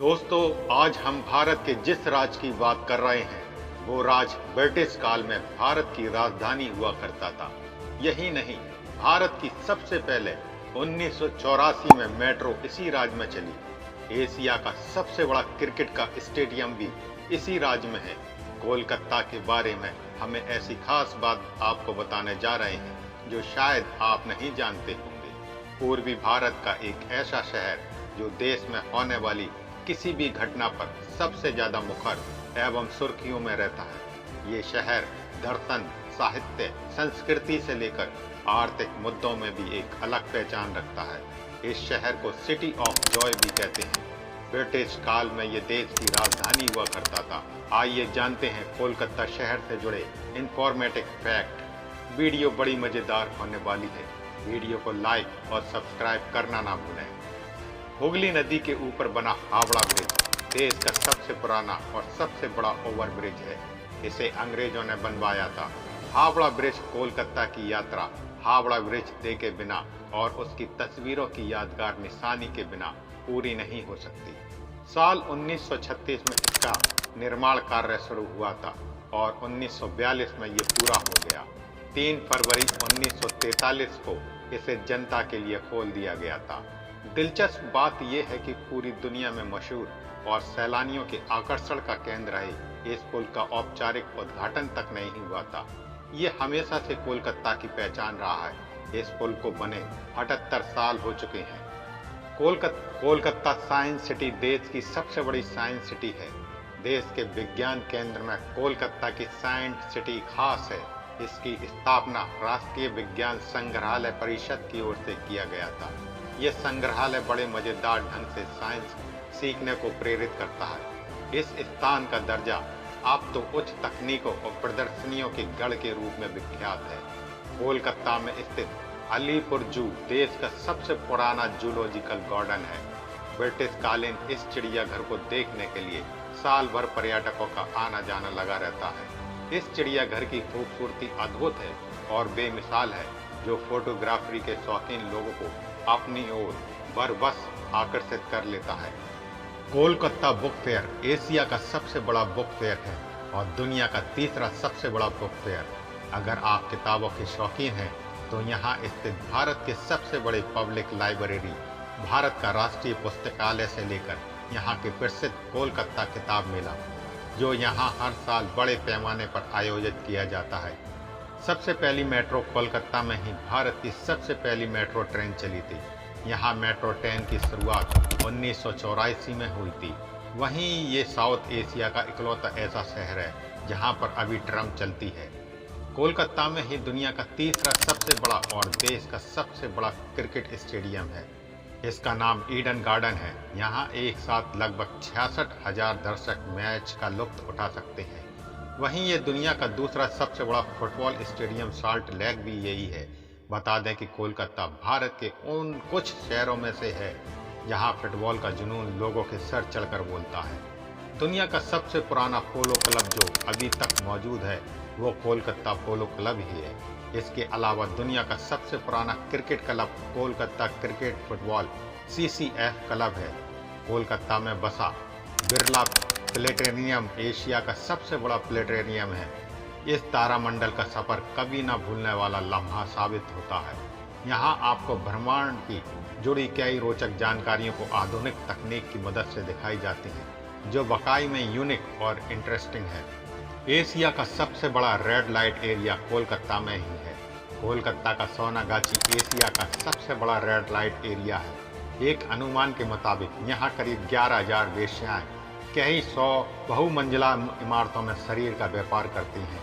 दोस्तों, आज हम भारत के जिस राज्य की बात कर रहे हैं वो राज्य ब्रिटिश काल में भारत की राजधानी हुआ करता था। यही नहीं, भारत की सबसे पहले 1984 में मेट्रो इसी राज्य में चली। एशिया का सबसे बड़ा क्रिकेट का स्टेडियम भी इसी राज्य में है। कोलकाता के बारे में हमें ऐसी खास बात आपको बताने जा रहे हैं जो शायद आप नहीं जानते होंगे। पूर्वी भारत का एक ऐसा शहर जो देश में होने वाली किसी भी घटना पर सबसे ज्यादा मुखर एवं सुर्खियों में रहता है। ये शहर दर्शन, साहित्य, संस्कृति से लेकर आर्थिक मुद्दों में भी एक अलग पहचान रखता है। इस शहर को सिटी ऑफ जॉय भी कहते हैं। ब्रिटिश काल में ये देश की राजधानी हुआ करता था। आइए जानते हैं कोलकाता शहर से जुड़े इंफॉर्मेटिव फैक्ट। वीडियो बड़ी मजेदार होने वाली है। वीडियो को लाइक और सब्सक्राइब करना ना भूलें। हुगली नदी के ऊपर बना हावड़ा ब्रिज देश का सबसे पुराना और सबसे बड़ा ओवर ब्रिज है। इसे अंग्रेजों ने बनवाया था। हावड़ा ब्रिज कोलकाता की यात्रा हावड़ा ब्रिज देखे बिना और उसकी तस्वीरों की यादगार निशानी के बिना पूरी नहीं हो सकती। साल 1936 में इसका निर्माण कार्य शुरू हुआ था और 1942 में ये पूरा हो गया। 3 फरवरी 1943 को इसे जनता के लिए खोल दिया गया था। दिलचस्प बात यह है कि पूरी दुनिया में मशहूर और सैलानियों के आकर्षण का केंद्र है इस पुल का औपचारिक उद्घाटन तक नहीं हुआ था। ये हमेशा से कोलकाता की पहचान रहा है। इस पुल को बने 78 साल हो चुके हैं। कोलकाता साइंस सिटी देश की सबसे बड़ी साइंस सिटी है। देश के विज्ञान केंद्र में कोलकाता की साइंस सिटी खास है। इसकी स्थापना राष्ट्रीय विज्ञान संग्रहालय परिषद की ओर से किया गया था। यह संग्रहालय बड़े मजेदार ढंग से साइंस सीखने को प्रेरित करता है। इस स्थान का दर्जा अब तो उच्च तकनीकों और प्रदर्शनियों के गढ़ के रूप में विख्यात है। कोलकाता में स्थित अलीपुर जू देश का सबसे पुराना जूलॉजिकल गार्डन है। ब्रिटिश कालीन इस चिड़ियाघर को देखने के लिए साल भर पर्यटकों का आना जाना लगा रहता है। इस चिड़ियाघर की खूबसूरती अद्भुत है और बेमिसाल है, जो फोटोग्राफी के शौकीन लोगों को अपनी ओर बरबस आकर्षित कर लेता है। कोलकाता बुक फेयर एशिया का सबसे बड़ा बुक फेयर है और दुनिया का तीसरा सबसे बड़ा बुक फेयर। अगर आप किताबों के शौकीन हैं तो यहाँ स्थित भारत के सबसे बड़े पब्लिक लाइब्रेरी, भारत का राष्ट्रीय पुस्तकालय से लेकर यहाँ के प्रसिद्ध कोलकाता किताब मेला, जो यहाँ हर साल बड़े पैमाने पर आयोजित किया जाता है। सबसे पहली मेट्रो कोलकाता में ही भारत की सबसे पहली मेट्रो ट्रेन चली थी। यहाँ मेट्रो ट्रेन की शुरुआत 1984 में हुई थी। वहीं ये साउथ एशिया का इकलौता ऐसा शहर है जहाँ पर अभी ट्रम चलती है। कोलकाता में ही दुनिया का तीसरा सबसे बड़ा और देश का सबसे बड़ा क्रिकेट स्टेडियम है। इसका नाम ईडन गार्डन है। यहाँ एक साथ लगभग 66,000 दर्शक मैच का लुत्फ उठा सकते हैं। वहीं ये दुनिया का दूसरा सबसे बड़ा फुटबॉल स्टेडियम साल्ट लेक भी यही है। बता दें कि कोलकाता भारत के उन कुछ शहरों में से है जहां फुटबॉल का जुनून लोगों के सर चढ़कर बोलता है। दुनिया का सबसे पुराना पोलो क्लब जो अभी तक मौजूद है वो कोलकाता पोलो क्लब ही है। इसके अलावा दुनिया का सबसे पुराना cricket club Kolkata cricket football CCF club है। कोलकाता में बसा बिरला प्लेनेटेरियम एशिया का सबसे बड़ा प्लेनेटेरियम है। इस तारामंडल का सफर कभी ना भूलने वाला लम्हा साबित होता है। यहाँ आपको ब्रह्मांड की जुड़ी कई रोचक जानकारियों को आधुनिक तकनीक की मदद से दिखाई जाती है, जो वाकई में यूनिक और इंटरेस्टिंग है। एशिया का सबसे बड़ा रेड लाइट एरिया कोलकाता में ही है। कोलकाता का सोनागाछी एशिया का सबसे बड़ा रेड लाइट एरिया है। एक अनुमान के मुताबिक यहाँ करीब 11,000 वेश्याएं कई 100 बहुमंजिला इमारतों में शरीर का व्यापार करती हैं।